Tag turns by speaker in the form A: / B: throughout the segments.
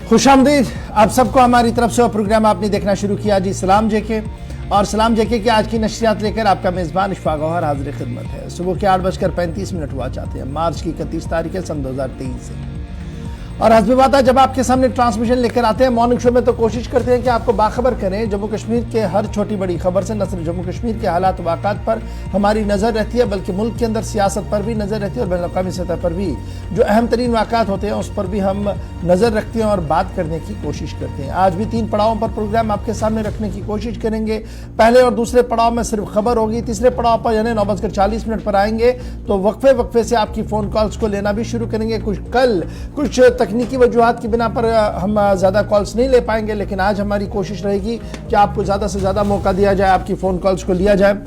A: खुशामदीद आप सबको हमारी तरफ से। और प्रोग्राम आपने देखना शुरू किया जी सलाम जेके, और सलाम जेके की आज की नशरियात लेकर आपका मेज़बान इशफाक गौहर हाजिर खिदमत है। सुबह के 8:35 हुआ चाहते हैं, मार्च की 31 तारीख है सन 2023 से। और हस्बे बात है जब आपके सामने ट्रांसमिशन लेकर आते हैं मॉर्निंग शो में, तो कोशिश करते हैं कि आपको बाखबर करें जम्मू कश्मीर के हर छोटी बड़ी खबर से। न सिर्फ जम्मू कश्मीर के हालात वाक़ात पर हमारी नज़र रहती है, बल्कि मुल्क के अंदर सियासत पर भी नज़र रहती है, और बैनुल-अक़वामी सतह पर भी जो अहम तरीन वाक़ात होते हैं उस पर भी हम नज़र रखते हैं और बात करने की कोशिश करते हैं। आज भी 3 पड़ावों पर प्रोग्राम आपके सामने रखने की कोशिश करेंगे। पहले और दूसरे पड़ाव में सिर्फ खबर होगी, तीसरे पड़ाव पर यानी 9:40 पर आएंगे तो वक्फे से आपकी फ़ोन कॉल्स को लेना भी शुरू करेंगे। कुछ तकनीकी वजूहात की बिना पर हम ज़्यादा कॉल्स नहीं ले पाएंगे, लेकिन आज हमारी कोशिश रहेगी कि आपको ज़्यादा से ज़्यादा मौका दिया जाए, आपकी फ़ोन कॉल्स को लिया जाए।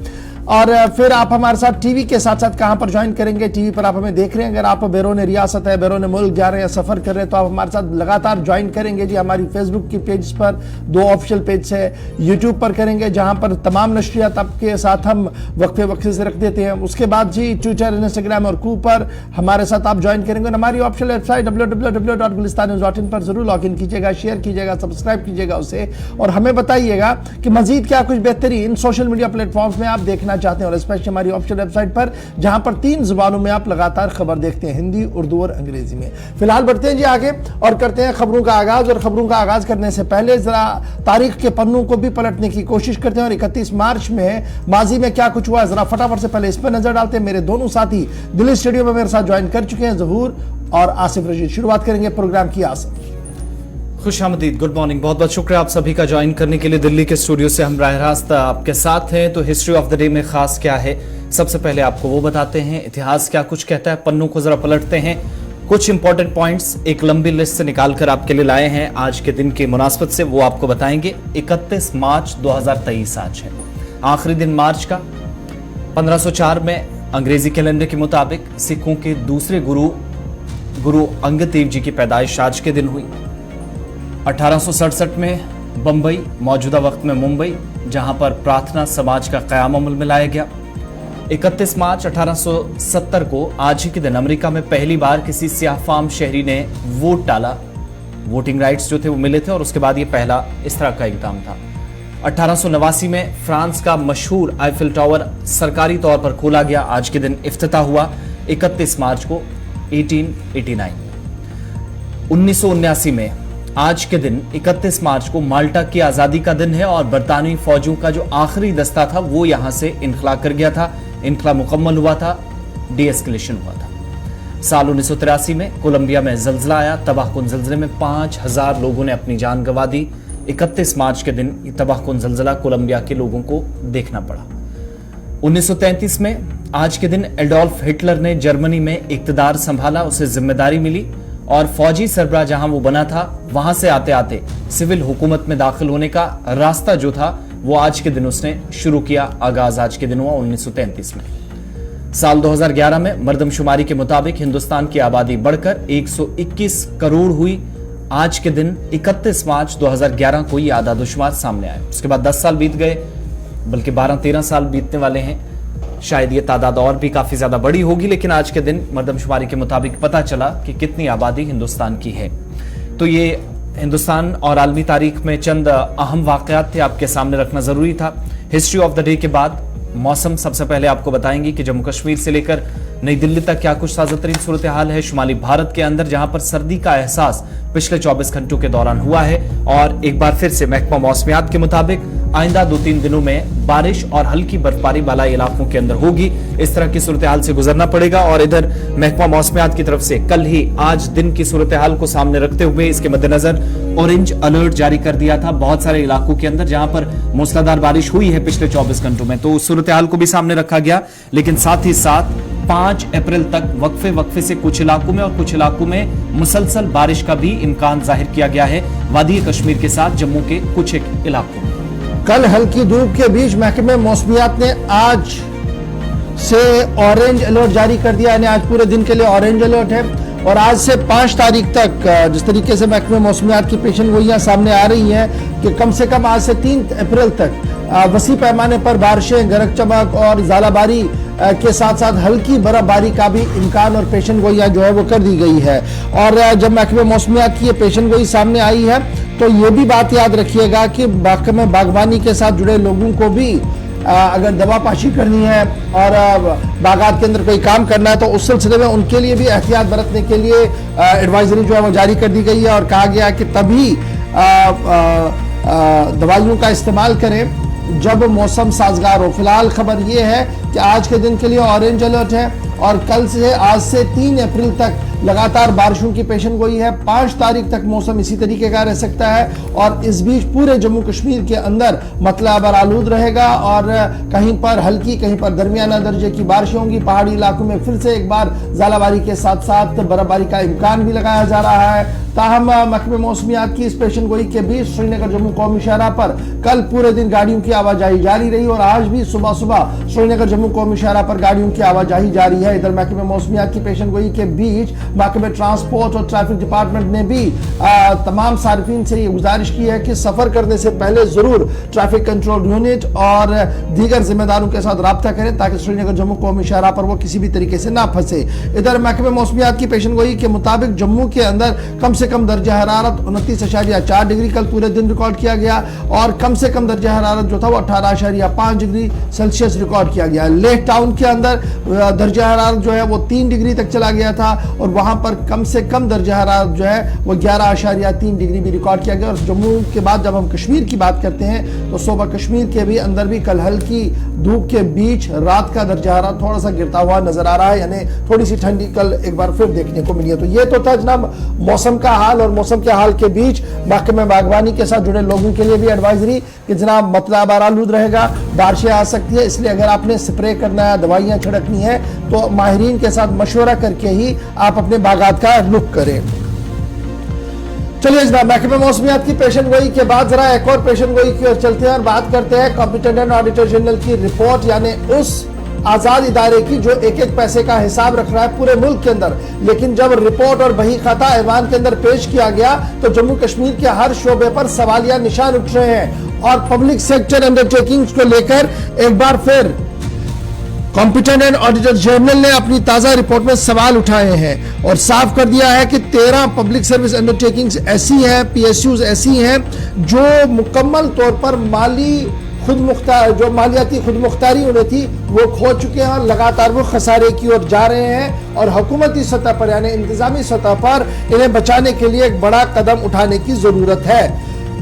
A: और फिर आप हमारे साथ टीवी के साथ साथ कहाँ पर ज्वाइन करेंगे, टीवी पर आप हमें देख रहे हैं, अगर आप बैरून रियासत है, बैरून मुल्क जा रहे हैं, सफ़र कर रहे हैं, तो आप हमारे साथ लगातार ज्वाइन करेंगे जी। हमारी फेसबुक की पेज पर 2 ऑफिशियल पेज से, यूट्यूब पर करेंगे जहाँ पर तमाम नशरियात आपके साथ हम वक्फे से रख देते हैं। उसके बाद जी ट्विटर, इंस्टाग्राम और कू पर हमारे साथ आप ज्वाइन करेंगे। हमारी ऑफिशियल वेबसाइट www.gulistannews.in पर जरूर लॉग इन कीजिएगा, शेयर कीजिएगा, सब्सक्राइब कीजिएगा उसे, और हमें बताइएगा कि मजीद क्या कुछ बेहतरीन सोशल मीडिया प्लेटफॉर्म्स में आप देखना चाहते हैं, और स्पेशली हमारी ऑफिशियल वेबसाइट पर जहां पर 3 जुबानों में आप लगातार खबर देखते हैं, हिंदी, उर्दू और अंग्रेजी में। फिलहाल बढ़ते हैं जी आगे और करते हैं खबरों का आगाज। और खबरों का आगाज करने से पहले जरा तारीख के पन्नों को भी पलटने की कोशिश करते हैं, और 31 मार्च में माजी में क्या कुछ हुआ जरा फटाफट से पहले इस पर नजर डालते हैं। मेरे दोनों साथी दिल्ली स्टूडियो में मेरे साथ ज्वाइन कर चुके हैं, ज़हूर और आसिफ रशीद। शुरुआत करेंगे प्रोग्राम की। आसिफ,
B: खुशामदीद, गुड मॉर्निंग, बहुत बहुत शुक्रिया आप सभी का ज्वाइन करने के लिए। दिल्ली के स्टूडियो से हम राह रास्त आपके साथ हैं। तो हिस्ट्री ऑफ द डे में खास क्या है, सबसे पहले आपको वो बताते हैं। इतिहास क्या कुछ कहता है, पन्नों को जरा पलटते हैं। कुछ इंपॉर्टेंट पॉइंट्स एक लंबी लिस्ट से निकालकर आपके लिए लाए हैं आज के दिन की मुनासबत से, वो आपको बताएंगे। 31 मार्च 2023 आज है, आखिरी दिन मार्च का। 1504 में अंग्रेजी कैलेंडर के मुताबिक सिखों के दूसरे गुरु अंगद देव जी की पैदाइश आज के दिन हुई। 1867 में बंबई, मौजूदा वक्त में मुंबई, जहां पर प्रार्थना समाज का क़याम अमल में लाया गया। 31 मार्च 1870 को आज ही के दिन अमेरिका में पहली बार किसी सियाह फाम शहरी ने वोट डाला। वोटिंग राइट्स जो थे वो मिले थे, और उसके बाद ये पहला इस तरह का इक़दाम था। 1889 में फ्रांस का मशहूर आईफिल टावर सरकारी तौर पर खोला गया। आज के दिन इफ्तिताह हुआ 31 मार्च को 1889। 1979 में आज के दिन 31 मार्च को माल्टा की आजादी का दिन है, और बरतानवी फौजों का जो आखिरी दस्ता था वो यहां से इनखला कर गया था। इनखला मुकम्मल हुआ था, डीएस्केलेशन हुआ था। साल 1983 में कोलंबिया में जल्जला आया। तबाहकुन जल्जले में 5000 लोगों ने अपनी जान गंवा दी। 31 मार्च के दिन तबाहकुन जल्जला कोलंबिया के लोगों को देखना पड़ा। 1933 में आज के दिन एडोल्फ हिटलर ने जर्मनी में इक्तदार संभाला, उसे जिम्मेदारी मिली, और फौजी सरबराह जहां वो बना था वहां से आते आते सिविल हुकूमत में दाखिल होने का रास्ता जो था वो आज के दिन उसने शुरू किया। आगाज आज के दिन हुआ 1933 में। साल 2011 में मर्दमशुमारी के मुताबिक हिंदुस्तान की आबादी बढ़कर 121 करोड़ हुई। आज के दिन 31 मार्च 2011 को ये आदादुशुमार सामने आया। उसके बाद 10 साल बीत गए, बल्कि 12-13 साल बीतने वाले हैं। शायद ये तादाद और भी काफी ज्यादा बड़ी होगी, लेकिन आज के दिन मर्दमशुमारी के मुताबिक पता चला कि कितनी आबादी हिंदुस्तान की है। तो ये हिंदुस्तान और आलमी तारीख में चंद अहम वाकयात थे, आपके सामने रखना जरूरी था। हिस्ट्री ऑफ द डे के बाद मौसम सबसे पहले आपको बताएंगे कि जम्मू कश्मीर से लेकर नई दिल्ली तक क्या कुछ ताज़ा तरीन सूरत हाल है शुमाली भारत के अंदर, जहां पर सर्दी का एहसास पिछले 24 घंटों के दौरान हुआ है। और एक बार फिर से महकमा मौसमियात के मुताबिक आइंदा 2-3 दिनों में बारिश और हल्की बर्फबारी बालाई इलाकों के अंदर होगी। इस तरह की सूरत हाल से गुजरना पड़ेगा। और इधर महकमा मौसमियात की तरफ से कल ही आज दिन की सूरत हाल को सामने रखते हुए इसके मद्देनजर ऑरेंज अलर्ट जारी कर दिया था बहुत सारे इलाकों के अंदर, जहां पर मूसलाधार बारिश हुई है पिछले 24 घंटों में। तो उस सूरत हाल को भी सामने रखा गया, लेकिन साथ ही साथ 5 अप्रैल तक वक्फे से कुछ इलाकों में और कुछ इलाकों में मुसलसल बारिश का भी इम्कान जाहिर किया गया है, वादी कश्मीर के साथ जम्मू के कुछ एक इलाकों में।
A: कल हल्की धूप के बीच महकमे मौसमियात ने आज से ऑरेंज अलर्ट जारी कर दिया, यानी आज पूरे दिन के लिए ऑरेंज अलर्ट है। और आज से 5 तारीख तक जिस तरीके से महकमे मौसमियात की पेशन गोइयां सामने आ रही हैं कि कम से कम आज से 3 अप्रैल तक वसी पैमाने पर बारिशें, गरज चमक और ज़ालाबारी के साथ साथ हल्की बर्फबारी का भी इम्कान और पेशन गोइयां जो है वो कर दी गई है। और जब महकमे मौसमियात की ये पेशन गोई सामने आई है तो ये भी बात याद रखिएगा कि महकमे बागवानी के साथ जुड़े लोगों को भी अगर दवा पाशी करनी है और बागात के अंदर कोई काम करना है तो उस सिलसिले में उनके लिए भी एहतियात बरतने के लिए एडवाइजरी जो है वो जारी कर दी गई है और कहा गया कि तभी दवाइयों का इस्तेमाल करें जब मौसम साजगार हो। फिलहाल खबर ये है कि आज के दिन के लिए ऑरेंज अलर्ट है और कल से आज से 3 अप्रैल तक लगातार बारिशों की पेशन गोई है। 5 तारीख तक मौसम इसी तरीके का रह सकता है और इस बीच पूरे जम्मू कश्मीर के अंदर मतला बरालूद रहेगा और कहीं पर हल्की कहीं पर दरमियाना दर्जे की बारिशें होंगी। पहाड़ी इलाकों में फिर से एक बार ज़ालाबारी के साथ साथ बर्फबारी का इम्कान भी लगाया जा रहा है। ताहम महकमे मौसमियात की इस पेशन गोई के बीच श्रीनगर जम्मू कौमी शाहराह पर कल पूरे दिन गाड़ियों की आवाजाही जारी रही और आज भी सुबह सुबह श्रीनगर जम्मू कौमी शाहराह पर गाड़ियों की आवाजाही जारी है। इधर महकमे मौसमियात की पेशन गोई के बीच महकमे ट्रांसपोर्ट और ट्रैफिक डिपार्टमेंट ने भी तमाम सार्फिन से ये गुजारिश की है कि सफर करने से पहले जरूर ट्रैफिक कंट्रोल यूनिट और दीगर जिम्मेदारों के साथ राब्ता करें ताकि श्रीनगर जम्मू कौमी शाहराह पर वो किसी भी तरीके से ना फंसे। इधर महकमे मौसमियात की पेशन गोई के मुताबिक जम्मू के अंदर कम से कम दर्जा हरारत 29.4 डिग्री कल पूरे दिन रिकॉर्ड किया गया और कम से कम दर्जा हरारत जो था वो 18.5 डिग्री सेल्सियस रिकॉर्ड किया गया। लेह टाउन के अंदर दर्जा हरारत जो है वो 3 डिग्री तक चला गया था और वहां पर कम से कम दर्जा हरारत जो है वो 11.3 डिग्री भी रिकॉर्ड किया गया। और जम्मू के बाद जब हम कश्मीर की बात करते हैं तो सूबा कश्मीर के भी अंदर भी कल हल्की धूप के बीच रात का दर्जा हरारत थोड़ा सा गिरता हुआ नजर आ रहा है, यानी थोड़ी सी ठंडी कल एक बार फिर देखने को मिली है। तो ये तो था जनाब मौसम का हाल और मौसम के हाल के बीच महकमे बागवानी के साथ जुड़े लोगों के लिए भी एडवाइजरी कि जनाब मतला बरालूद रहेगा, बारिशें आ सकती है, इसलिए अगर आपने स्प्रे करना है, दवाइयां छिड़कनी है तो माहिरीन के साथ मशवरा करके ही आप अपने बागात का रुख करें। चलिए जनाब महकमे मौसमियात की पेशन गोई के बाद जरा एक और पेशन गोई की ओर चलते हैं और बात करते हैं कॉम्पिटेंट ऑडिटर जनरल की रिपोर्ट, यानी उस आजाद इदारे की जो एक एक पैसे का हिसाब रख रहा है पूरे मुल्क के अंदर। लेकिन जब रिपोर्ट और बही खाता ऐवान के अंदर पेश किया गया तो जम्मू कश्मीर के हर शोबे पर सवालिया निशान उठ रहे हैं और पब्लिक सेक्टर अंडरटेकिंग्स को लेकर एक बार फिर कॉम्पिटेंट एंड ऑडिटर जनरल ने अपनी ताजा रिपोर्ट में सवाल उठाए हैं और साफ कर दिया है कि 13 पब्लिक सर्विस अंडरटेकिंग्स ऐसी हैं, पीएसयूज ऐसी हैं जो मुकम्मल तौर पर जो मालियाती खुद मुख्तारी उन्हें थी वो खो चुके हैं और लगातार वो खसारे की ओर जा रहे हैं और हुकूमती सतह पर यानी इंतजामी सतह पर इन्हें बचाने के लिए एक बड़ा कदम उठाने की जरूरत है।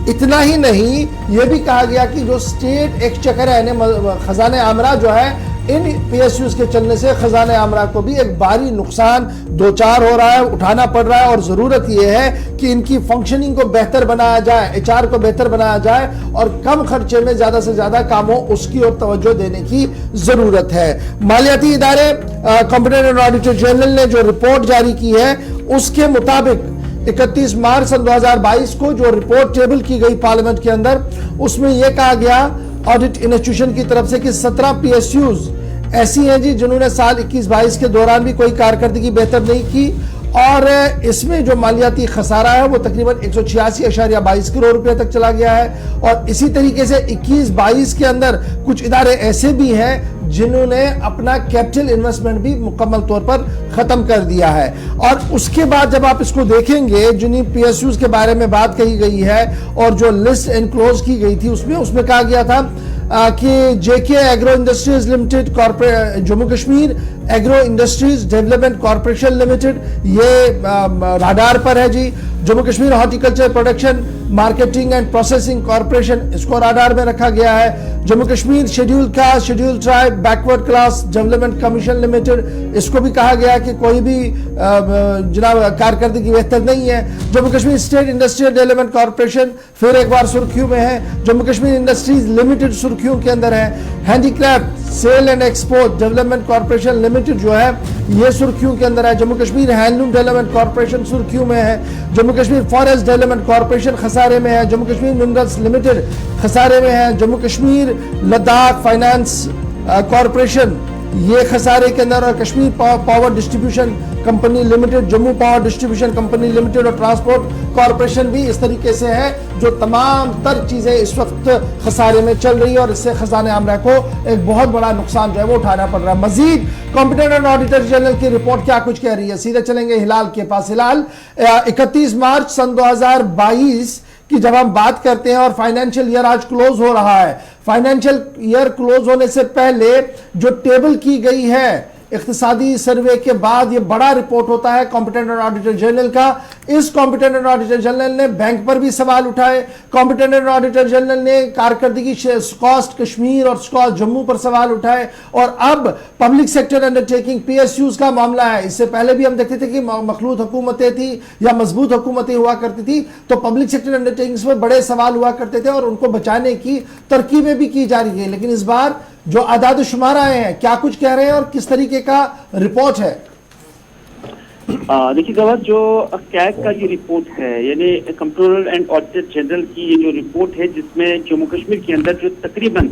A: इतना ही नहीं, ये भी कहा गया कि जो स्टेट एक्सचेकर है यानी खजाने आमरा जो है, इन पीएसयूज के चलने से खजाने आमरा को भी एक भारी नुकसान दो चार हो रहा है, उठाना पड़ रहा है और जरूरत यह है कि इनकी फंक्शनिंग को बेहतर बनाया जाए, एचआर को बेहतर बनाया जाए और कम खर्चे में ज्यादा से ज्यादा काम हो उसकी ओर तवज्जो देने की जरूरत है। मालियाती इदारे कॉम्पिटेंट एंड ऑडिटर जनरल ने जो रिपोर्ट जारी की है उसके मुताबिक 31 मार्च सन 2022 को जो रिपोर्ट टेबल की गई पार्लियामेंट के अंदर, उसमें यह कहा गया ऑडिट इंस्टीट्यूशन की तरफ से कि 17 पीएसयूज ऐसी हैं जी जिन्होंने साल 21-22 के दौरान भी कोई कारकर्दगी बेहतर नहीं की और इसमें जो मालियाती खसारा है वो तकरीबन 186.22 करोड़ रुपए तक चला गया है। और इसी तरीके से 21-22 के अंदर कुछ इदारे ऐसे भी हैं जिन्होंने अपना कैपिटल इन्वेस्टमेंट भी मुकम्मल तौर पर खत्म कर दिया है। और उसके बाद जब आप इसको देखेंगे, जिन्हीं पीएसयूज के बारे में बात कही गई है और जो लिस्ट एनक्लोज की गई थी उसमें कहा गया था कि JK agro industries limited corporate, Jammu Kashmir agro industries development corporation limited, ये राडार पर है जी। Jammu Kashmir horticulture production marketing and processing corporation, इसको राडार में रखा गया है। Jammu Kashmir schedule caste schedule tribe backward class development commission limited, इसको भी कहा गया कि कोई भी जनाब कारकर्दगी बेहतर नहीं है। Jammu Kashmir state industrial development corporation फिर एक बार सुर्खियों में है। जम्मू कश्मीर इंडस्ट्रीज लिमिटेड सुर्खियों के अंदर है। Handicraft sale and export development corporation limited जो है ये सुर्खियों के अंदर है। Jammu Kashmir handloom development corporation सुर्खियों में है। Jammu Kashmir forest development corporation खसारे में है। जम्मू कश्मीर मिनरल्स लिमिटेड खसारे में है। जम्मू कश्मीर लद्दाख फाइनेंस कॉर्पोरेशन ये खसारे के अंदर और Kashmir power distribution company limited, Jammu power distribution company limited और ट्रांसपोर्ट कॉरपोरेशन भी इस तरीके से है जो तमाम तर चीजें इस वक्त खसारे में चल रही है और इससे खजाने आमरा को एक बहुत बड़ा नुकसान जो है वो उठाना पड़ रहा है। मजीद कॉम्पिटेंट ऑडिटर जनरल की रिपोर्ट क्या कुछ कह रही है, सीधे चलेंगे हिलाल के पास। हिलाल, 31 मार्च सन 2022 कि जब हम बात करते हैं और फाइनेंशियल ईयर आज क्लोज हो रहा है, फाइनेंशियल ईयर क्लोज होने से पहले जो टेबल की गई है इख्तिसादी सर्वे के बाद, ये बड़ा रिपोर्ट होता है कॉम्पिटेंट ऑडिटर जनरल का। इस कॉम्पिटेंट ऑडिटर जनरल ने बैंक पर भी सवाल उठाए, कॉम्पिटेंट ऑडिटर जनरल ने कारकर्दगी स्कॉस्ट कश्मीर और स्कॉस्ट जम्मू पर सवाल उठाए, और अब पब्लिक सेक्टर अंडरटेकिंग PSUs का मामला है। इससे पहले भी हम देखते थे कि मखलूत हुकूमतें थी या मजबूत हुकूमतें हुआ करती थी तो पब्लिक सेक्टर अंडरटेकिंग्स में बड़े सवाल हुआ करते थे और उनको बचाने की तरकीबें भी की जा रही है। लेकिन इस बार जो आदाद शुमार आए हैं क्या कुछ कह रहे हैं और किस तरीके का रिपोर्ट है?
C: देखिए गवाह, जो कैग का ये रिपोर्ट है, यानी कंट्रोलर एंड ऑडिटर जनरल की ये जो रिपोर्ट है, जिसमें जम्मू कश्मीर के अंदर जो तकरीबन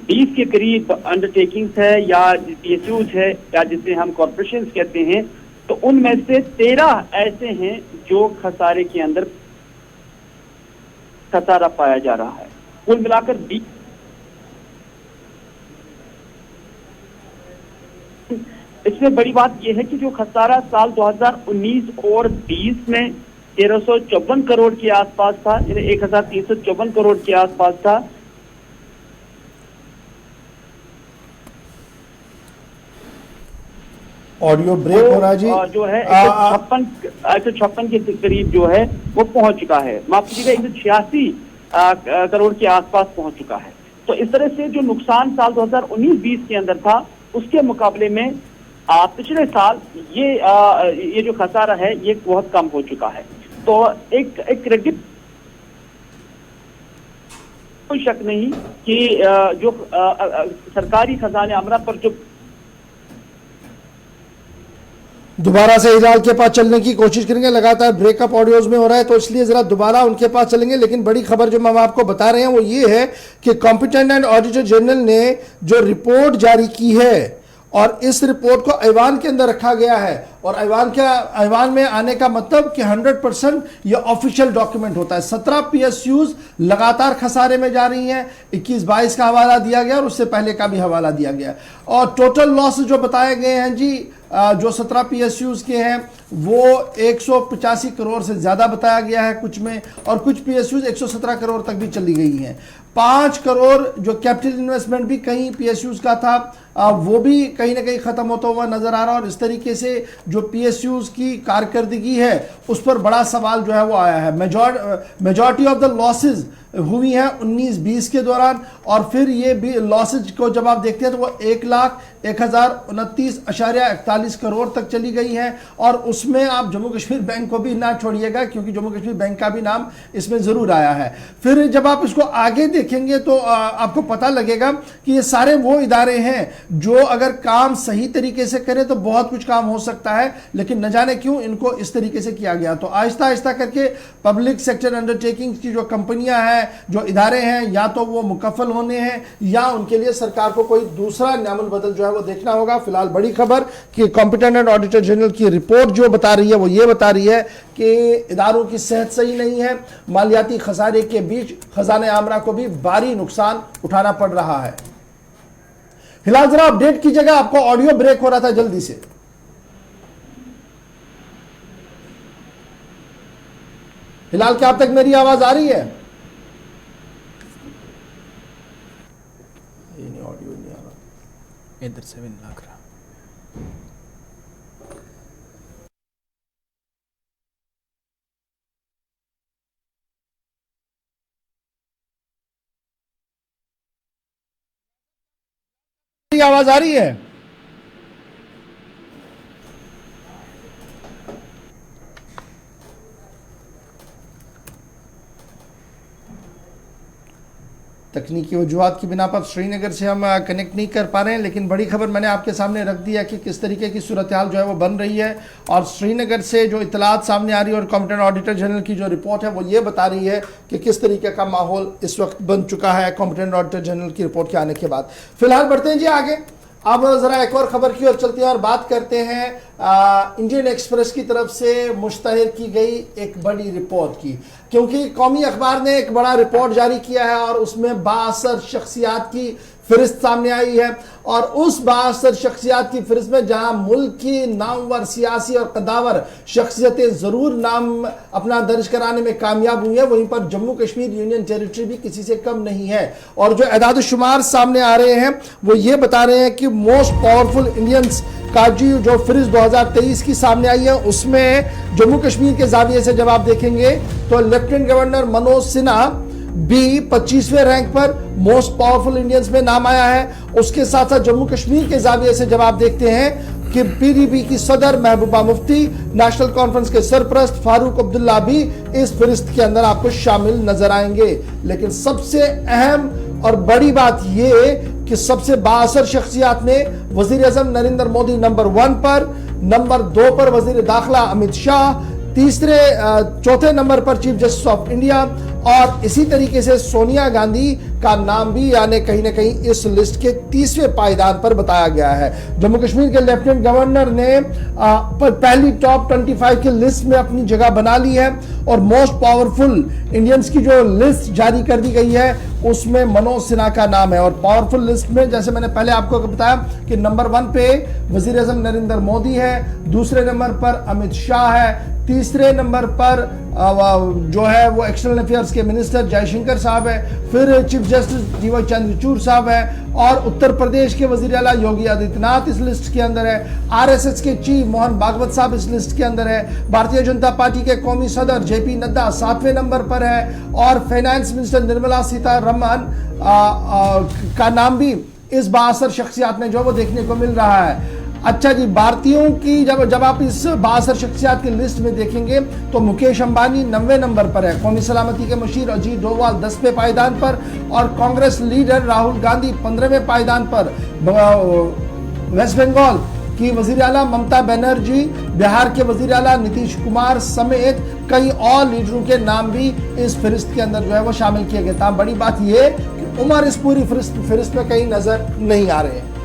C: 20 के करीब अंडरटेकिंग्स है या PSUs है या जिसे हम कॉर्पोरेशन कहते हैं, तो उनमें से 13 ऐसे हैं जो खसारे के अंदर खसारा पाया जा रहा है। कुल मिलाकर 20। इसमें बड़ी बात यह है कि जो खसारा साल 2019 और 20 में 1354 करोड़ के आसपास था, यानी 1354 करोड़ के आसपास था।
A: ऑडियो ब्रेक हो रहा जी,
C: जो है 156 के करीब जो है वो पहुंच चुका है, माफ कीजिएगा 186 करोड़ के आसपास पहुंच चुका है। तो इस तरह से जो नुकसान साल 2019-20 के अंदर था उसके मुकाबले में पिछले साल ये जो खसारा है ये बहुत कम हो चुका है। तो एक क्रेडिट, कोई शक नहीं कि जो सरकारी खजाने आमरा पर जो
A: दोबारा से हिलाल के पास चलने की कोशिश करेंगे, लगातार ब्रेकअप ऑडियोज में हो रहा है तो इसलिए जरा दोबारा उनके पास चलेंगे। लेकिन बड़ी खबर जो हम आपको बता रहे हैं वो ये है कि कॉम्पिटेंट एंड ऑडिटर जनरल ने जो रिपोर्ट जारी की है और इस रिपोर्ट को ऐवान के अंदर रखा गया है, और ऐवान में आने का मतलब कि 100% ये ऑफिशियल डॉक्यूमेंट होता है। 17 PSUs लगातार खसारे में जा रही हैं, 21-22 का हवाला दिया गया और उससे पहले का भी हवाला दिया गया, और टोटल लॉस जो बताए गए हैं जी जो 17 PSUs के हैं वो 185 करोड़ से ज़्यादा बताया गया है कुछ में, और कुछ PSUs 117 करोड़ तक भी चली गई हैं। 5 करोड़ जो कैपिटल इन्वेस्टमेंट भी कहीं PSUs का था वो भी कहीं ना कहीं ख़त्म होता हुआ नज़र आ रहा है, और इस तरीके से जो PSUs की कारकर्दगी है उस पर बड़ा सवाल जो है वो आया है। मेजॉरिटी ऑफ द लॉसेज हुई हैं 19-20 के दौरान, और फिर ये भी लॉसेज को जब आप देखते हैं तो वो 1,01,029.41 करोड़ तक चली गई हैं, और उसमें आप जम्मू कश्मीर बैंक को भी ना छोड़िएगा क्योंकि जम्मू कश्मीर बैंक का भी नाम इसमें ज़रूर आया है। फिर जब आप इसको आगे देखेंगे तो आपको पता लगेगा कि ये सारे वो इदारे हैं जो अगर काम सही तरीके से करें तो बहुत कुछ काम हो सकता है, लेकिन न जाने क्यों इनको इस तरीके से किया गया। तो आहिस्ता आहिस्ता करके पब्लिक सेक्टर अंडरटेकिंग की जो कंपनियां हैं, जो इदारे हैं, या तो वो मुकफ्फल होने हैं या उनके लिए सरकार को कोई दूसरा नामुल बदल जो है वो देखना होगा। फिलहाल बड़ी खबर कि कॉम्पिटेंट एंड ऑडिटर जनरल की रिपोर्ट जो बता रही है वो ये बता रही है कि इदारों की सेहत सही नहीं है, मालियाती खसारे के बीच खजाने आमरा को भी भारी नुकसान उठाना पड़ रहा है। फिलहाल जरा अपडेट कीजिएगा, आपको ऑडियो ब्रेक हो रहा था जल्दी से। फिलहाल क्या अब तक मेरी आवाज आ रही है? ऑडियो नहीं आ रहा,
B: इधर से भी लग रहा।
A: आवाज आ रही है? तकनीकी वजूहात की बिना पर श्रीनगर से हम कनेक्ट नहीं कर पा रहे हैं, लेकिन बड़ी खबर मैंने आपके सामने रख दी है कि किस तरीके की सूरत हाल जो है वो बन रही है, और श्रीनगर से जो इतलात सामने आ रही है और कॉम्पिटेंट ऑडिटर जनरल की जो रिपोर्ट है वो ये बता रही है कि किस तरीके का माहौल इस वक्त बन चुका है कॉम्पिटेंट ऑडिटर जनरल की रिपोर्ट के आने के बाद। फिलहाल बढ़ते हैं जी आगे। अब जरा एक और खबर की ओर चलते हैं और बात करते हैं इंडियन एक्सप्रेस की तरफ से मुश्तहर की गई एक बड़ी रिपोर्ट की, क्योंकि कौमी अखबार ने एक बड़ा रिपोर्ट जारी किया है और उसमें 62 शख्सियात की फहरिस्त सामने आई है। और उस 62 शख्सियात की फहरिस्त में जहां मुल्क की नामवर सियासी और कदावर शख्सियतें जरूर नाम अपना दर्ज कराने में कामयाब हुई है, वहीं पर जम्मू कश्मीर यूनियन टेरिटरी भी किसी से कम नहीं है। और जो एदाद शुमार सामने आ रहे हैं वो ये बता रहे हैं कि मोस्ट पावरफुल इंडियंस का जो फहरिस्त 2023 की सामने आई है उसमें जम्मू कश्मीर के जाविये से जब आप देखेंगे तो लेफ्टिनेंट गवर्नर मनोज सिन्हा भी 25वें रैंक पर मोस्ट पावरफुल इंडियंस में नाम आया है। उसके साथ साथ जम्मू कश्मीर के जाविये से जब आप देखते हैं कि पीडीपी की सदर महबूबा मुफ्ती, नेशनल कॉन्फ्रेंस के सरप्रस्त फारूक अब्दुल्ला भी इस फहरिस्त के अंदर आपको शामिल नजर आएंगे। लेकिन सबसे अहम और बड़ी बात यह कि सबसे 62 शख्सियात में वजीर आजम नरेंद्र मोदी नंबर 1 पर, नंबर 2 पर वजीर दाखिला अमित शाह, चौथे नंबर पर चीफ जस्टिस ऑफ इंडिया और इसी तरीके से सोनिया गांधी का नाम भी यानी कहीं ना कहीं इस लिस्ट के 30वें पायदान पर बताया गया है। जम्मू कश्मीर के लेफ्टिनेंट गवर्नर ने पहली टॉप 25 की लिस्ट में अपनी जगह बना ली है और मोस्ट पावरफुल इंडियंस की जो लिस्ट जारी कर दी गई है उसमें मनोज सिन्हा का नाम है। और पावरफुल लिस्ट में जैसे मैंने पहले आपको बताया कि नंबर 1 पे वजीर आजम नरेंद्र मोदी है, दूसरे नंबर पर अमित शाह है, तीसरे नंबर पर जो है वो एक्सटर्नल अफेयर्स के मिनिस्टर जयशंकर साहब है, फिर चीफ जस्टिस डीवाई चंद्रचूड़ साहब है और उत्तर प्रदेश के वजीर आला योगी आदित्यनाथ इस लिस्ट के अंदर है, आरएसएस के चीफ मोहन भागवत साहब इस लिस्ट के अंदर है, भारतीय जनता पार्टी के कौमी सदर जेपी नड्डा 7वें नंबर पर है और फाइनेंस मिनिस्टर निर्मला सीतारमण का नाम भी इस 62 शख्सियात में जो वो देखने को मिल रहा है। अच्छा जी, भारतीयों की जब आप इस 62 शख्सियात की लिस्ट में देखेंगे तो मुकेश अंबानी 90वें नंबर पर है, कौमी सलामती के मशीर अजीत डोभाल 10वें पायदान पर और कांग्रेस लीडर राहुल गांधी 15वें पायदान पर, वेस्ट बंगाल की वजीर आला ममता बनर्जी, बिहार के वजीर आला नीतीश कुमार समेत कई और लीडरों के नाम भी इस फहरिस्त के अंदर जो है वो शामिल किए गए। था बड़ी बात यह कि उमर इस पूरी फहरिस्त में कहीं नजर नहीं आ रहे हैं।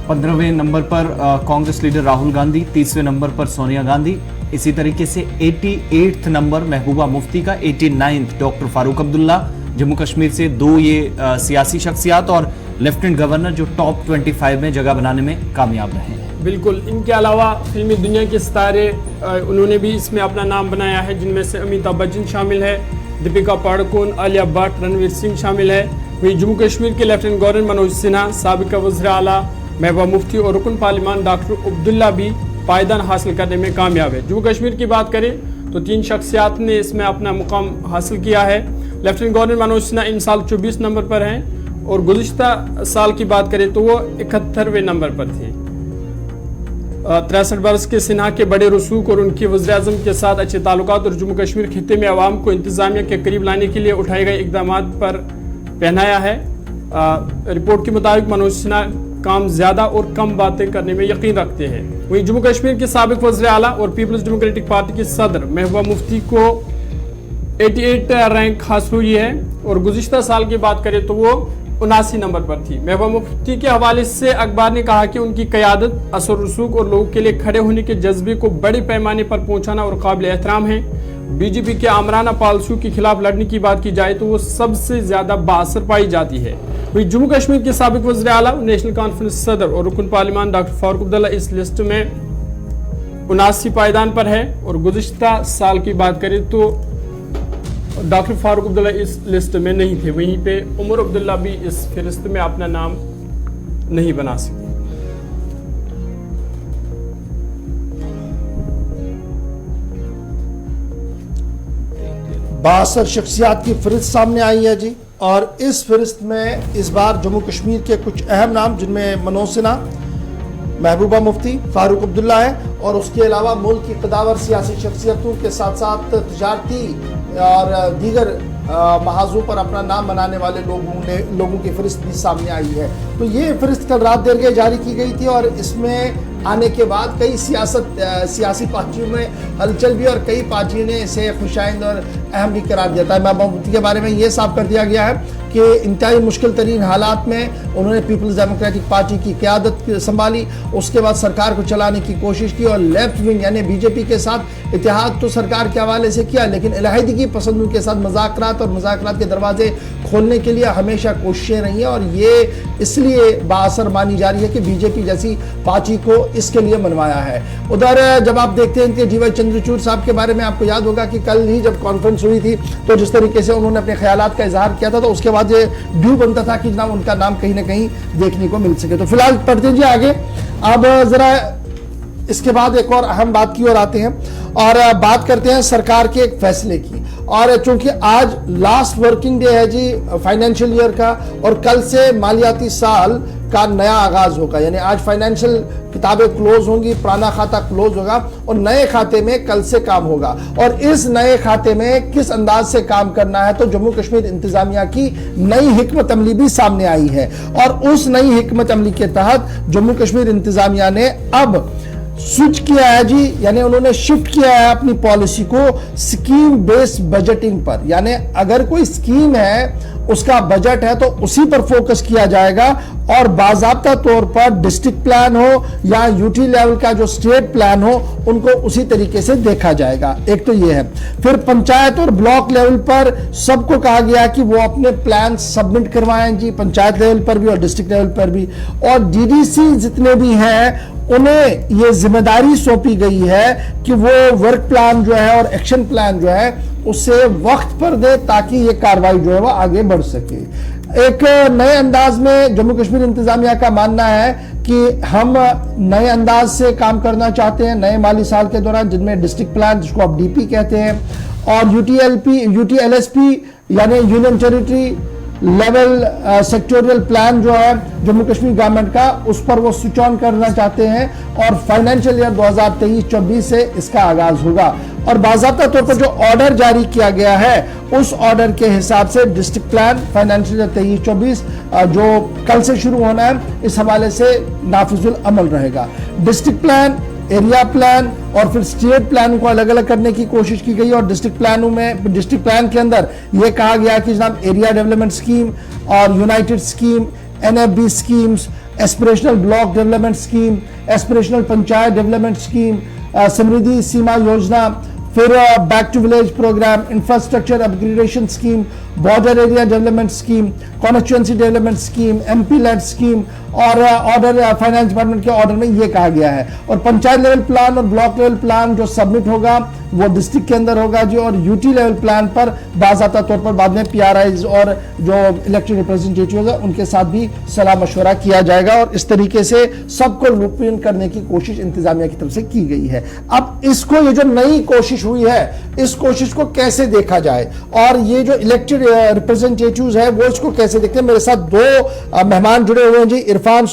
B: 15वें नंबर पर कांग्रेस लीडर राहुल गांधी, 30वें नंबर पर सोनिया गांधी, इसी तरीके से 88th नंबर महबूबा मुफ्ती का, 89th डॉक्टर फारूक अब्दुल्ला, जम्मू कश्मीर से 2 ये सियासी शख्सियात और लेफ्टिनेंट गवर्नर जो टॉप 25 में जगह बनाने में कामयाब रहे हैं।
D: बिल्कुल, इनके अलावा फिल्मी दुनिया के सितारे उन्होंने भी इसमें अपना नाम बनाया है, जिनमें से अमिताभ बच्चन शामिल है, दीपिका पादुकोण, आलिया भट्ट, रणवीर सिंह शामिल है। वहीं जम्मू कश्मीर के लेफ्टिनेंट गवर्नर मनोज सिन्हा, साबिका वज़ीर आला महबूबा मुफ्ती और रुकन पार्लिमान डॉक्टर अब्दुल्ला भी पायदान हासिल करने में कामयाब है। जम्मू कश्मीर की बात करें तो 3 शख्सियात ने इसमें अपना मुकाम हासिल किया है। लेफ्टिनेंट गवर्नर मनोज सिन्हा इन साल 24 नंबर पर हैं और गुज़िश्ता साल की बात करें तो वो 71वें नंबर पर थे। 63 बरस के सिन्हा के बड़े रसूख और उनकी वज़ीर आज़म के साथ अच्छे ताल्लुकात और जम्मू कश्मीर खित्ते में आवाम को इंतजामिया के करीब लाने के लिए उठाए गए इकदाम पर पहनाया है। रिपोर्ट के मुताबिक मनोज सिन्हा काम ज्यादा और कम बातें करने में यकीन रखते हैं। वहीं जम्मू कश्मीर के साबिक वज़ीर आला और पीपल्स डेमोक्रेटिक पार्टी के सदर महबूबा मुफ्ती को 88 रैंक हासिल हुई है और गुज़िश्ता साल की बात करें तो वो 79 नंबर पर थी। महबूबा मुफ्ती के हवाले से अखबार ने कहा कि उनकी क़यादत, असर रसूख और लोगों के लिए खड़े होने के जज्बे को बड़े पैमाने पर पहुंचाना और काबिल एहतराम है। बीजेपी के आमराना पॉलिसियों के खिलाफ लड़ने की बात की जाए तो वो सबसे ज्यादा बाअसर पाई जाती है। वहीं जम्मू कश्मीर के साबिक वज़ीर आला, नेशनल कॉन्फ्रेंस सदर और रुकन पार्लिमान डॉक्टर फारूक अब्दुल्ला इस लिस्ट में 79 पायदान पर है और गुज़िश्ता साल की बात करें तो डॉक्टर फारूक अब्दुल्ला इस लिस्ट में नहीं थे। वहीं पे उमर अब्दुल्ला भी इस फहरिस्त में अपना नाम नहीं बना सके।
A: 62 शख्सियात की फहरिस्त सामने आई है जी। और इस फहरिस्त में इस बार जम्मू कश्मीर के कुछ अहम नाम जिनमें मनोज सिन्हा, महबूबा मुफ्ती, फारूक अब्दुल्ला है और उसके अलावा मुल्क की कदावर सियासी शख्सियतों के साथ साथ तजारती और दीगर महाजों पर अपना नाम बनाने वाले लोगों की फहरिस्त भी सामने आई है। तो ये फहरिस्त कल रात देर के जारी की गई थी और इसमें आने के बाद कई सियासी पार्टियों में हलचल भी और कई पार्टियों ने इसे खुशाइंद और अहम भी करार दिया था। महबूबा मुफ्ती के बारे में ये साफ कर दिया गया है कि इंतहाई मुश्किल तरीन हालात में उन्होंने पीपल्स डेमोक्रेटिक पार्टी की क़यादत संभाली, उसके बाद सरकार को चलाने की कोशिश की और लेफ्ट विंग यानी बीजेपी के साथ इत्तेहाद तो सरकार के हवाले से किया, लेकिन अलहदगी पसंदों के साथ मुज़ाकरात और मुज़ाकरात के दरवाजे खोलने के लिए हमेशा कोशिशें रही हैं और ये इसलिए बाअसर मानी जा रही है कि बीजेपी जैसी पार्टी को इसके लिए मनवाया है। उधर जब आप देखते हैं कि DY चंद्रचूड़ साहब के बारे में आपको याद होगा कि कल ही जब कॉन्फ्रेंस हुई थी तो जिस तरीके से उन्होंने अपने ख्यालात का इजहार किया था, तो उसके बाद ये ड्यू बनता था कि जनाब उनका नाम कहीं ना कहीं देखने को मिल सके। तो फिलहाल पढ़ते जी आगे। अब जरा इसके बाद एक और अहम बात की ओर आते हैं और बात करते हैं सरकार के एक फैसले की। और चूंकि आज लास्ट वर्किंग डे है जी फाइनेंशियल ईयर का और कल से मालियाती साल का नया आगाज होगा, यानी आज फाइनेंशियल किताबें क्लोज होंगी, पुराना खाता क्लोज होगा और नए खाते में कल से काम होगा। और इस नए खाते में किस अंदाज से काम करना है, तो जम्मू कश्मीर इंतजामिया की नई हिकमत अमली भी सामने आई है और उस नई हिकमत अमली के तहत जम्मू कश्मीर इंतजामिया ने अब स्विच किया है जी, यानी उन्होंने शिफ्ट किया है अपनी पॉलिसी को स्कीम बेस्ड बजटिंग पर। यानी अगर कोई स्कीम है उसका बजट है तो उसी पर फोकस किया जाएगा और बाज़ाब्ता तौर पर डिस्ट्रिक्ट प्लान हो या यूटी लेवल का जो स्टेट प्लान हो उनको उसी तरीके से देखा जाएगा। एक तो ये है। फिर पंचायत और ब्लॉक लेवल पर सबको कहा गया कि वो अपने प्लान सबमिट करवाएं जी, पंचायत लेवल पर भी और डिस्ट्रिक्ट लेवल पर भी। और डीडीसी जितने भी हैं उन्हें ये जिम्मेदारी सौंपी गई है कि वो वर्क प्लान जो है और एक्शन प्लान जो है उसे वक्त पर दे ताकि ये कार्रवाई जो है वो आगे बढ़ सके। एक नए अंदाज में जम्मू कश्मीर इंतजामिया का मानना है कि हम नए अंदाज से काम करना चाहते हैं नए माली साल के दौरान, जिनमें डिस्ट्रिक्ट प्लान जिसको आप डीपी कहते हैं और यूटीएलएसपी यानी union territory level sectoral plan जो है जम्मू कश्मीर गवर्नमेंट का, उस पर वो स्विच ऑन करना चाहते हैं और फाइनेंशियल ईयर 2023-24 से इसका आगाज होगा। और बाज़ाब्ता तौर पर जो ऑर्डर जारी किया गया है उस ऑर्डर के हिसाब से डिस्ट्रिक्ट प्लान फाइनेंशियल ईयर 23-24 जो कल से शुरू होना है इस हवाले से नाफिजुल अमल रहेगा। डिस्ट्रिक्ट प्लान, एरिया प्लान और फिर स्टेट प्लान को अलग अलग करने की कोशिश की गई और डिस्ट्रिक्ट प्लान के अंदर यह कहा गया कि जनाब एरिया डेवलपमेंट स्कीम और united scheme, NFB schemes, aspirational block development scheme, aspirational panchayat development scheme, समृद्धि सीमा योजना, फिर back to village programme, infrastructure upgradation scheme, border area development scheme, constituency development scheme, MP land scheme और order finance department के order में ये कहा गया है। और पंचायत लेवल प्लान और ब्लॉक लेवल प्लान जो सबमिट होगा वो डिस्ट्रिक्ट के अंदर होगा जी और यूटी लेवल प्लान पर बाज़ाब्ता तौर पर बाद में PRIs और जो इलेक्टेड रिप्रेजेंटेटिव्स है उनके साथ भी सलाह मशवरा किया जाएगा और इस तरीके से सबको लूप इन करने की कोशिश इंतजामिया की तरफ से की गई है। अब इसको ये जो नई कोशिश हुई है इस कोशिश को कैसे देखा जाए और ये जो इलेक्टेड रिप्रेजेंटेटिव्स है वो इसको कैसे देखते हैं। मेरे साथ दो मेहमान जुड़े हुए हैं जी। इरफान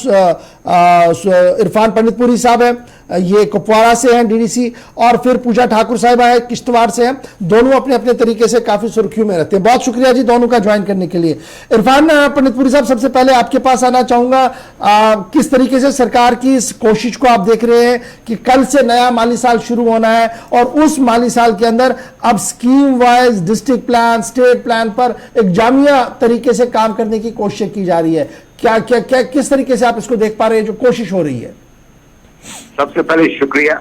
A: पंडितपुरी साहब हैं, ये कुपवाड़ा से हैं DDC, और फिर पूजा ठाकुर साहिबा है किश्तवाड़ से हैं। दोनों अपने अपने तरीके से काफी सुर्खियों में रहते हैं। बहुत शुक्रिया जी दोनों का ज्वाइन करने के लिए। इरफान पंडितपुरी साहब, सबसे पहले आपके पास आना चाहूंगा, किस तरीके से सरकार की इस कोशिश को आप देख रहे हैं कि कल से नया माली साल शुरू होना है और उस माली साल के अंदर अब scheme wise district plan, state plan पर एक जामिया तरीके से काम करने की कोशिश की जा रही है। क्या क्या क्या किस तरीके से आप इसको देख पा रहे हैं जो कोशिश हो रही है?
E: सबसे पहले शुक्रिया।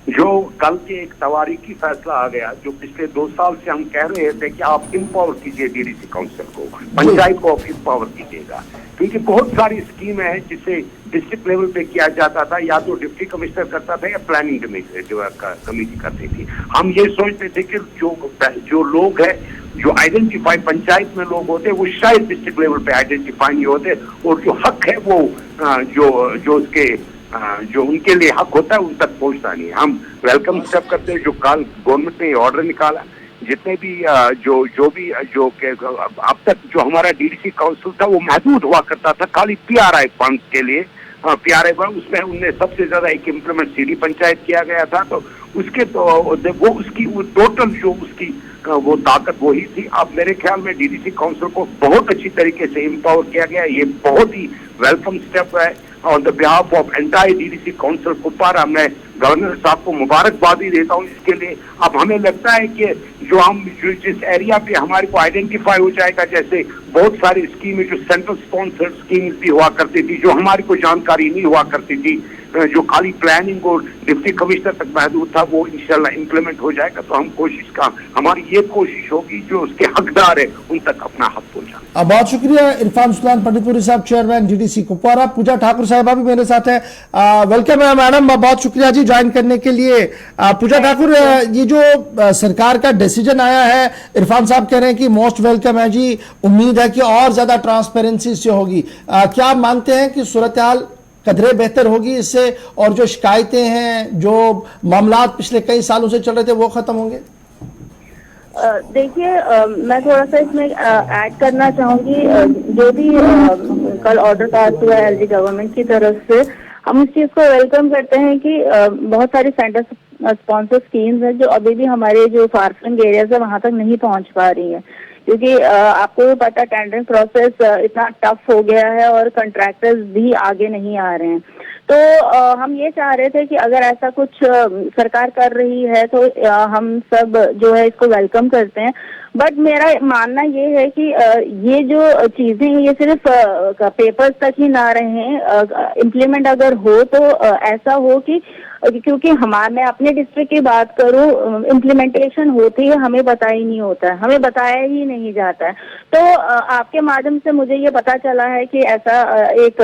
E: जो कल के एक तवारीखी फैसला आ गया, जो पिछले 2 साल से हम कह रहे थे कि आप इम्पावर कीजिए DDC काउंसिल को, पंचायत को आप इम्पावर कीजिएगा, क्योंकि बहुत सारी स्कीमें हैं जिसे डिस्ट्रिक्ट लेवल पे किया जाता था, या तो डिप्टी कमिश्नर करता था या प्लानिंग कमेटी करती थी। हम ये सोचते थे कि जो लोग हैं जो आइडेंटिफाई पंचायत में लोग होते वो शायद डिस्ट्रिक्ट लेवल पे आइडेंटिफाई नहीं होते और जो हक है वो जो उनके लिए हक होता है उन तक पहुंचता नहीं। हम वेलकम स्टेप करते हैं जो कल गवर्नमेंट ने ऑर्डर निकाला, जितने भी जो अब तक जो हमारा DDC काउंसिल था वो महदूद हुआ करता था खाली PRI फंड्स के लिए। PRI फंड उसमें उनने सबसे ज्यादा एक इम्प्लीमेंट सीधी पंचायत किया गया था, तो उसके वो उसकी टोटल जो उसकी वो ताकत वही थी। अब मेरे ख्याल में DDC काउंसिल को बहुत अच्छी तरीके से एम्पावर किया गया। ये बहुत ही वेलकम स्टेप है on the behalf of entire DDC council Kupwara. मैं गवर्नर साहब को मुबारकबादी देता हूँ इसके लिए। अब हमें लगता है कि जिस एरिया पे हमारे को आइडेंटिफाई हो जाएगा, जैसे बहुत सारी स्कीमें जो सेंट्रल स्पॉन्सर्ड स्कीम्स भी हुआ करती थी, जो हमारी को जानकारी नहीं हुआ करती थी, जो खाली प्लानिंग और डिप्टी कमिश्नर तक महदूद था, वो इंशाल्लाह इम्प्लीमेंट हो जाएगा। तो हमारी ये कोशिश होगी जो उसके हकदार है उन तक अपना हक पहुंचाना।
A: बहुत शुक्रिया इरफान सुल्तान पंडितपुरी साहब, चेयरमैन डीडीसी कुपवारा। पूजा ठाकुर साहिबा भी मेरे साथ है। वेलकम है मैडम, बहुत शुक्रिया जी ज्वाइन करने के लिए। पूजा ठाकुर, ये जो सरकार का डिसीजन आया है, इरफान साहब कह रहे हैं कि मोस्ट वेलकम है जी, उम्मीद है कि और ज्यादा ट्रांसपेरेंसी से होगी। क्या आप मानते हैं कि सूरत हाल कदरे बेहतर होगी इससे, और जो शिकायतें हैं, जो मामलात पिछले कई सालों से चल रहे थे, वो खत्म होंगे?
F: देखिए, मैं थोड़ा सा इसमें ऐड करना चाहूंगी। जो भी कल ऑर्डर पास हुआ है एलजी गवर्नमेंट की तरफ से, हम इस चीज को वेलकम करते हैं कि बहुत सारी सेंटर स्पॉन्सर स्कीम्स हैं जो अभी भी हमारे जो फार फ्लंग एरियाज है वहां तक नहीं पहुंच पा रही है, क्योंकि आपको भी पता टेंडरिंग प्रोसेस इतना टफ हो गया है और कंट्रैक्टर्स भी आगे नहीं आ रहे हैं। तो हम ये चाह रहे थे कि अगर ऐसा कुछ सरकार कर रही है तो हम सब जो है इसको वेलकम करते हैं। बट मेरा मानना ये है कि ये जो चीजें ये सिर्फ पेपर्स तक ही ना रहें, इम्प्लीमेंट अगर हो तो ऐसा हो कि, क्योंकि मैं अपने डिस्ट्रिक्ट की बात करूं, इम्प्लीमेंटेशन होती है हमें पता ही नहीं होता है, हमें बताया ही नहीं जाता है। तो आपके माध्यम से मुझे ये पता चला है कि ऐसा एक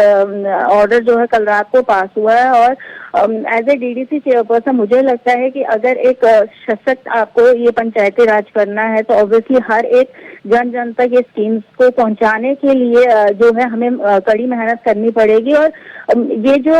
F: ऑर्डर जो है कल रात को पास हुआ है, और एज ए डीडीसी चेयरपर्सन मुझे लगता है कि अगर एक सशक्त आपको ये पंचायती राज करना है तो ऑब्वियसली हर एक जन जन तक ये स्कीम्स को पहुंचाने के लिए जो है हमें कड़ी मेहनत करनी पड़ेगी। और ये जो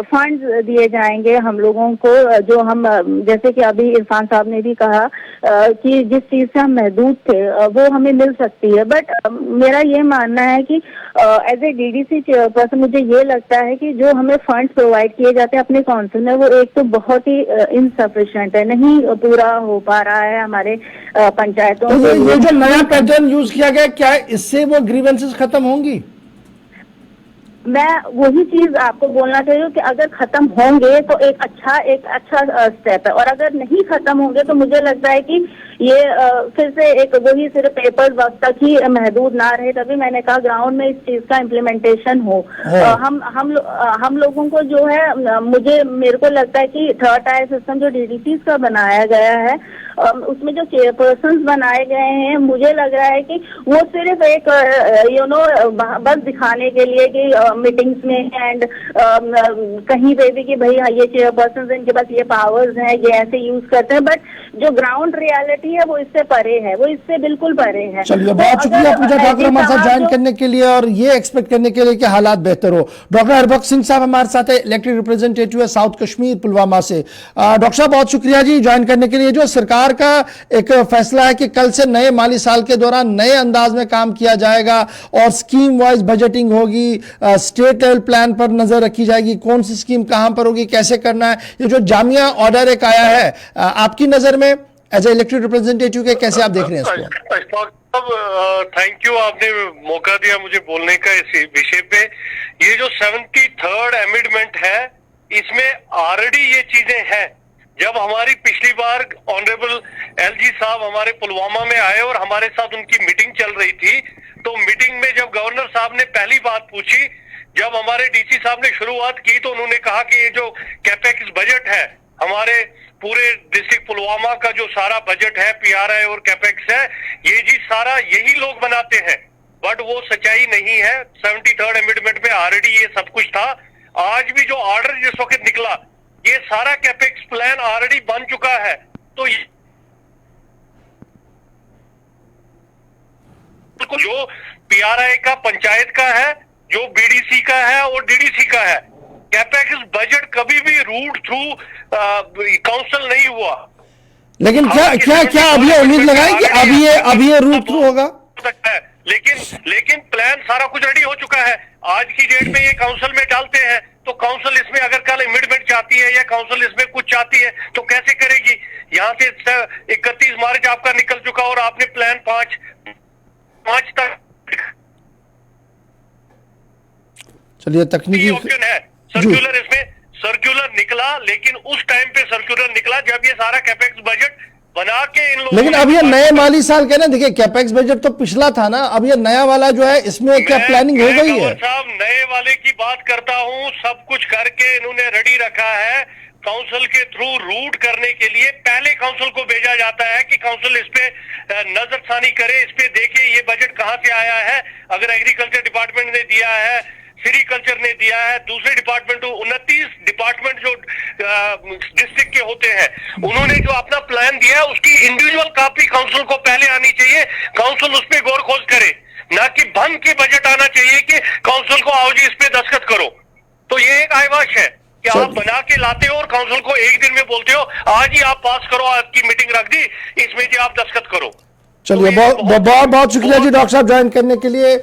F: फंड्स दिए जाएंगे हम लोगों को, जो हम जैसे कि अभी इरफान साहब ने भी कहा कि जिस चीज से हम महदूद थे वो हमें मिल सकती है। बट मेरा ये मानना है कि एज ए डीडीसी चेयरपर्सन मुझे ये लगता है कि जो हमें फंड्स प्रोवाइड किए जाते हैं अपने काउंसिल में, वो एक तो बहुत ही इनसफिशिएंट है, नहीं पूरा हो पा रहा है हमारे पंचायतों
A: तो ये जो नया पैटर्न यूज किया गया, क्या इससे वो ग्रीवेंसेस खत्म होंगी?
F: मैं वही चीज आपको बोलना चाह रही हूँ कि अगर खत्म होंगे तो एक अच्छा स्टेप है, और अगर नहीं खत्म होंगे तो मुझे लगता है कि ये फिर से एक वही सिर्फ पेपर वक्त तक ही महदूद ना रहे। तभी मैंने कहा ग्राउंड में इस चीज का इम्प्लीमेंटेशन हो। हम लोगों को जो है, मेरे को लगता है कि थर्ड टायर सिस्टम जो डीडीसी का बनाया गया है, उसमें जो चेयरपर्सन बनाए गए हैं, मुझे लग रहा है कि वो सिर्फ एक बस दिखाने के लिए कि मीटिंग्स में एंड कहीं पे भी कि भाई ये चेयरपर्सन इनके पास ये पावर्स हैं, ये ऐसे यूज करते हैं। बट जो ग्राउंड रियलिटी है वो इससे परे है, वो इससे बिल्कुल परे है।
A: चलिए, बहुत शुक्रिया पूजा ठाकुर हमारे साथ ज्वाइन करने के लिए और ये एक्सपेक्ट करने के लिए कि हालात बेहतर हो। डॉक्टर हरबख्श सिंह साहब हमारे साथ है, इलेक्टेड रिप्रेजेंटेटिव है साउथ कश्मीर पुलवामा से। डॉक्टर साहब बहुत शुक्रिया जी ज्वाइन करने के लिए। जो सरकार का एक फैसला है कि कल से नए माली साल के दौरान नए अंदाज में काम किया जाएगा और स्कीम वाइज बजटिंग होगी, स्टेट लेवल प्लान पर नजर रखी जाएगी, कौन सी स्कीम कहां पर होगी, कैसे करना है। ये जो जामिया ऑर्डर एक आया है, आपकी नजर में एज ए इलेक्टेड रिप्रेजेंटेटिव के कैसे आप देख रहे हैं इसको?
G: थैंक यू, आपने मौका दिया मुझे बोलने का इस विषय पे। ये जो 73rd अमेंडमेंट है, इसमें ऑलरेडी ये चीजें हैं। जब हमारी पिछली बार ऑनरेबल एलजी साहब हमारे पुलवामा में आए और हमारे साथ उनकी मीटिंग चल रही थी, तो मीटिंग में जब गवर्नर साहब ने पहली बात पूछी, जब हमारे डीसी साहब ने शुरुआत की, तो उन्होंने कहा कि ये जो कैपेक्स बजट है, हमारे पूरे डिस्ट्रिक्ट पुलवामा का जो सारा बजट है, पीआरआई और कैपेक्स है, ये जी सारा यही लोग बनाते हैं। बट वो सच्चाई नहीं है। 73rd अमेंडमेंट में ऑलरेडी ये सब कुछ था। आज भी जो ऑर्डर जिस वक्त निकला, ये सारा कैपेक्स प्लान ऑलरेडी बन चुका है। तो जो पीआरआई का पंचायत का है, जो बीडीसी का है और डीडीसी का है, कैपेक्स बजट कभी भी रूट थ्रू काउंसिल नहीं हुआ।
A: लेकिन क्या अब ये उम्मीद लगाएं कि अब ये रूट थ्रू होगा?
G: लेकिन प्लान सारा कुछ रेडी हो चुका है। आज की डेट में ये काउंसिल में डालते हैं, तो काउंसिल इसमें अगर कल अमेंडमेंट चाहती है या काउंसिल इसमें कुछ चाहती है तो कैसे करेगी? यहाँ से 31 मार्च आपका निकल चुका और आपने प्लान 5 तक।
A: चलिए, तकनीकी
G: ऑप्शन है सर्कुलर, इसमें सर्कुलर निकला, लेकिन उस टाइम पे सर्कुलर निकला जब ये सारा कैपेक्स बजट बना के इन लोगों
A: लेकिन अब ये नए माली साल के ना, देखिए कैपेक्स बजट तो पिछला था ना, अब ये नया वाला जो है इसमें क्या प्लानिंग हो गई है?
G: साहब नए वाले की बात करता हूँ, सब कुछ करके इन्होंने रेडी रखा है। काउंसिल के थ्रू रूट करने के लिए पहले काउंसिल को भेजा जाता है कि काउंसिल इस पे नजरसानी करे, इस पे देखे ये बजट कहाँ से आया है। अगर एग्रीकल्चर डिपार्टमेंट ने दिया है, सेरिकल्चर ने दिया है, दूसरे डिपार्टमेंट 29 डिपार्टमेंट जो डिस्ट्रिक्ट के होते हैं उन्होंने जो अपना प्लान दिया है उसकी इंडिविजुअल कॉपी काउंसिल को पहले आनी चाहिए। काउंसिल उस पर गौर खोज करे, ना कि बंद के बजट आना चाहिए कि काउंसिल को आओ जी इस पे दस्तखत करो। तो ये एक आइवाश है कि आप बना के लाते हो और काउंसिल को एक दिन में बोलते हो आज ही आप पास करो, आपकी मीटिंग रख दी, इसमें जी आप दस्तखत करो।
A: चलिए, बहुत बहुत शुक्रिया जी डॉक्टर साहब ज्वाइन करने के लिए।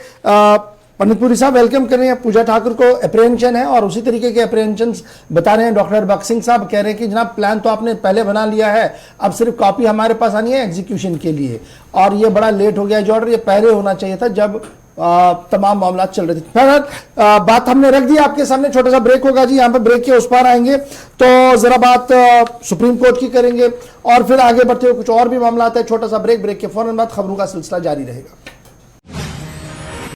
A: पंडितपुरी साहब वेलकम कर रहे हैं। पूजा ठाकुर को अप्रेहेंशन है और उसी तरीके के अप्रेहेंशन बता रहे हैं डॉक्टर बक्सिंग साहब, कह रहे हैं कि जनाब प्लान तो आपने पहले बना लिया है, अब सिर्फ कॉपी हमारे पास आनी है एग्जीक्यूशन के लिए, और ये बड़ा लेट हो गया जो ऑर्डर, ये पहले होना चाहिए था जब तमाम मामला चल रहे थे। फिर बात हमने रख दी आपके सामने, छोटा सा ब्रेक होगा जी, यहाँ पे ब्रेक के उस पार आएंगे तो जरा बात सुप्रीम कोर्ट की करेंगे और फिर आगे बढ़ते हुए कुछ और भी मामला आता है। छोटा सा ब्रेक के फौरन बाद खबरों का सिलसिला जारी रहेगा।